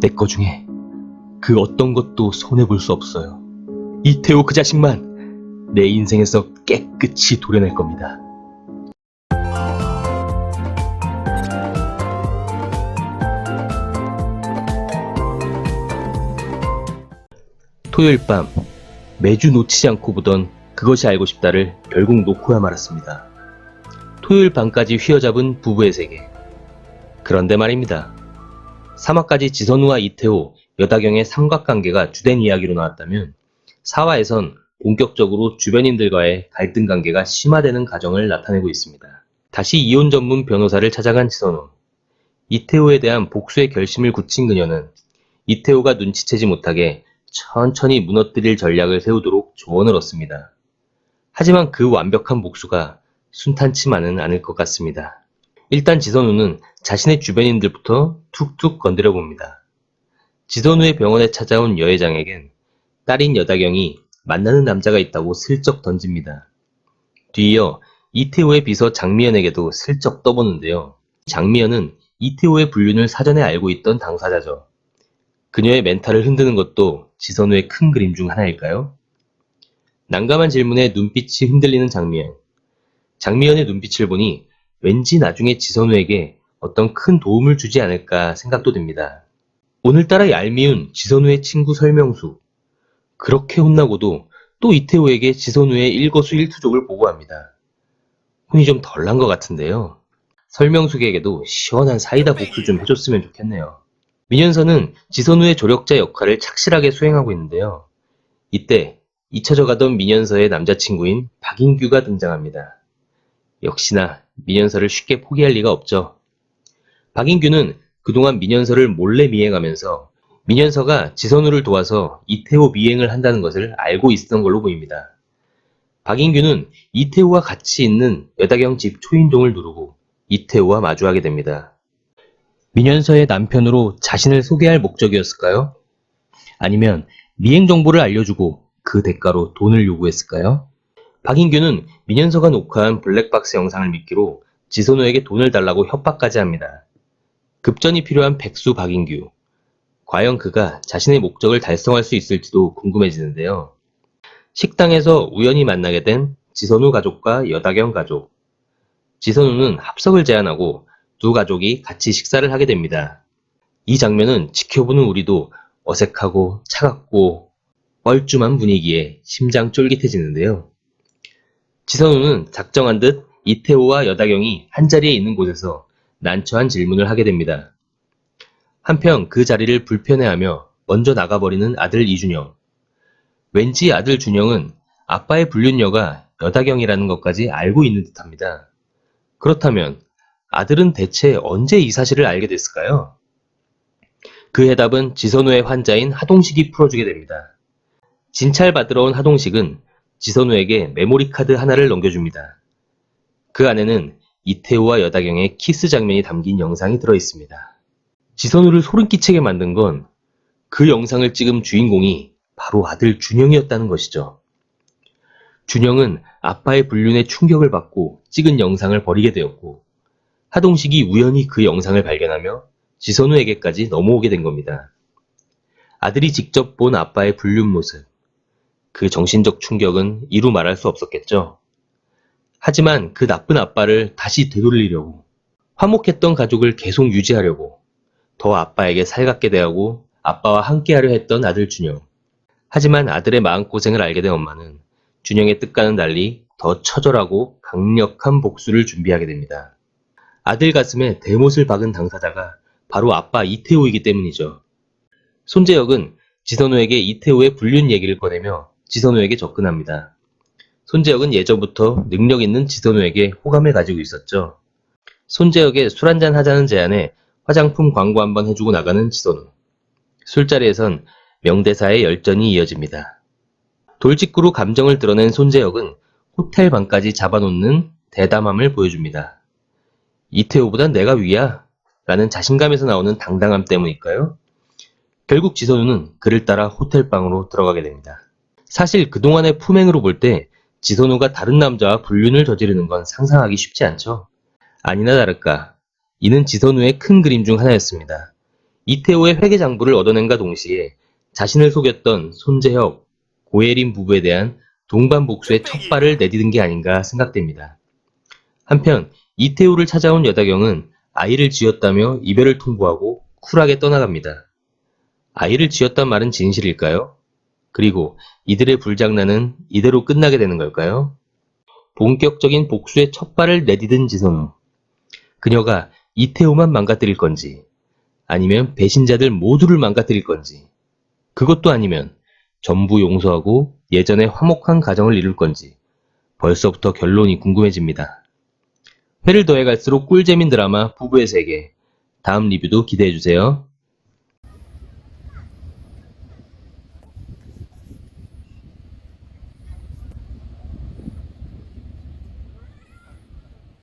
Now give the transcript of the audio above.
내 거 중에 그 어떤 것도 손해볼 수 없어요. 이태호 그 자식만 내 인생에서 깨끗이 도려낼 겁니다. 토요일 밤 매주 놓치지 않고 보던 그것이 알고 싶다를 결국 놓고야 말았습니다. 토요일 밤까지 휘어잡은 부부의 세계. 그런데 말입니다. 3화까지 지선우와 이태호, 여다경의 삼각관계가 주된 이야기로 나왔다면 4화에선 본격적으로 주변인들과의 갈등 관계가 심화되는 과정을 나타내고 있습니다. 다시 이혼 전문 변호사를 찾아간 지선우. 이태호에 대한 복수의 결심을 굳힌 그녀는 이태호가 눈치채지 못하게 천천히 무너뜨릴 전략을 세우도록 조언을 얻습니다. 하지만 그 완벽한 복수가 순탄치만은 않을 것 같습니다. 일단 지선우는 자신의 주변인들부터 툭툭 건드려 봅니다. 지선우의 병원에 찾아온 여회장에겐 딸인 여다경이 만나는 남자가 있다고 슬쩍 던집니다. 뒤이어 이태호의 비서 장미연에게도 슬쩍 떠보는데요. 장미연은 이태호의 불륜을 사전에 알고 있던 당사자죠. 그녀의 멘탈을 흔드는 것도 지선우의 큰 그림 중 하나일까요? 난감한 질문에 눈빛이 흔들리는 장미연. 장미연의 눈빛을 보니 왠지 나중에 지선우에게 어떤 큰 도움을 주지 않을까 생각도 듭니다. 오늘따라 얄미운 지선우의 친구 설명수. 그렇게 혼나고도 또 이태호에게 지선우의 일거수일투족을 보고합니다. 혼이 좀 덜 난 것 같은데요. 설명숙에게도 시원한 사이다 복수 좀 해줬으면 좋겠네요. 민현서는 지선우의 조력자 역할을 착실하게 수행하고 있는데요. 이때 잊혀져가던 민현서의 남자친구인 박인규가 등장합니다. 역시나 민현서를 쉽게 포기할 리가 없죠. 박인규는 그동안 민현서를 몰래 미행하면서 민현서가 지선우를 도와서 이태호 미행을 한다는 것을 알고 있었던 걸로 보입니다. 박인규는 이태호와 같이 있는 여다경 집 초인종을 누르고 이태호와 마주하게 됩니다. 민현서의 남편으로 자신을 소개할 목적이었을까요? 아니면 미행 정보를 알려주고 그 대가로 돈을 요구했을까요? 박인규는 민현서가 녹화한 블랙박스 영상을 미끼로 지선우에게 돈을 달라고 협박까지 합니다. 급전이 필요한 백수 박인규. 과연 그가 자신의 목적을 달성할 수 있을지도 궁금해지는데요. 식당에서 우연히 만나게 된 지선우 가족과 여다경 가족. 지선우는 합석을 제안하고 두 가족이 같이 식사를 하게 됩니다. 이 장면은 지켜보는 우리도 어색하고 차갑고 뻘쭘한 분위기에 심장 쫄깃해지는데요. 지선우는 작정한 듯 이태호와 여다경이 한자리에 있는 곳에서 난처한 질문을 하게 됩니다. 한편 그 자리를 불편해하며 먼저 나가버리는 아들 이준영. 왠지 아들 준영은 아빠의 불륜녀가 여다경이라는 것까지 알고 있는 듯합니다. 그렇다면 아들은 대체 언제 이 사실을 알게 됐을까요? 그 해답은 지선우의 환자인 하동식이 풀어주게 됩니다. 진찰받으러 온 하동식은 지선우에게 메모리 카드 하나를 넘겨줍니다. 그 안에는 이태호와 여다경의 키스 장면이 담긴 영상이 들어있습니다. 지선우를 소름 끼치게 만든 건 그 영상을 찍은 주인공이 바로 아들 준영이었다는 것이죠. 준영은 아빠의 불륜에 충격을 받고 찍은 영상을 버리게 되었고 하동식이 우연히 그 영상을 발견하며 지선우에게까지 넘어오게 된 겁니다. 아들이 직접 본 아빠의 불륜 모습. 그 정신적 충격은 이루 말할 수 없었겠죠. 하지만 그 나쁜 아빠를 다시 되돌리려고, 화목했던 가족을 계속 유지하려고, 더 아빠에게 살갑게 대하고 아빠와 함께하려 했던 아들 준영. 하지만 아들의 마음고생을 알게 된 엄마는 준영의 뜻과는 달리 더 처절하고 강력한 복수를 준비하게 됩니다. 아들 가슴에 대못을 박은 당사자가 바로 아빠 이태호이기 때문이죠. 손재혁은 지선우에게 이태호의 불륜 얘기를 꺼내며 지선우에게 접근합니다. 손재혁은 예전부터 능력 있는 지선우에게 호감을 가지고 있었죠. 손재혁의 술 한잔 하자는 제안에 화장품 광고 한번 해주고 나가는 지선우. 술자리에선 명대사의 열전이 이어집니다. 돌직구로 감정을 드러낸 손재혁은 호텔 방까지 잡아놓는 대담함을 보여줍니다. 이태호보단 내가 위야 라는 자신감에서 나오는 당당함 때문일까요? 결국 지선우는 그를 따라 호텔방으로 들어가게 됩니다. 사실 그동안의 품행으로 볼 때 지선우가 다른 남자와 불륜을 저지르는 건 상상하기 쉽지 않죠. 아니나 다를까 이는 지선우의 큰 그림 중 하나였습니다. 이태호의 회계장부를 얻어낸과 동시에 자신을 속였던 손재혁, 고예린 부부에 대한 동반복수의 첫 발을 내디딘 게 아닌가 생각됩니다. 한편 이태호를 찾아온 여다경은 아이를 지었다며 이별을 통보하고 쿨하게 떠나갑니다. 아이를 지었단 말은 진실일까요? 그리고 이들의 불장난은 이대로 끝나게 되는 걸까요? 본격적인 복수의 첫 발을 내디딘 지선우. 그녀가 이태호만 망가뜨릴 건지, 아니면 배신자들 모두를 망가뜨릴 건지, 그것도 아니면 전부 용서하고 예전의 화목한 가정을 이룰 건지 벌써부터 결론이 궁금해집니다. 회를 더해갈수록 꿀잼인 드라마 부부의 세계. 다음 리뷰도 기대해주세요.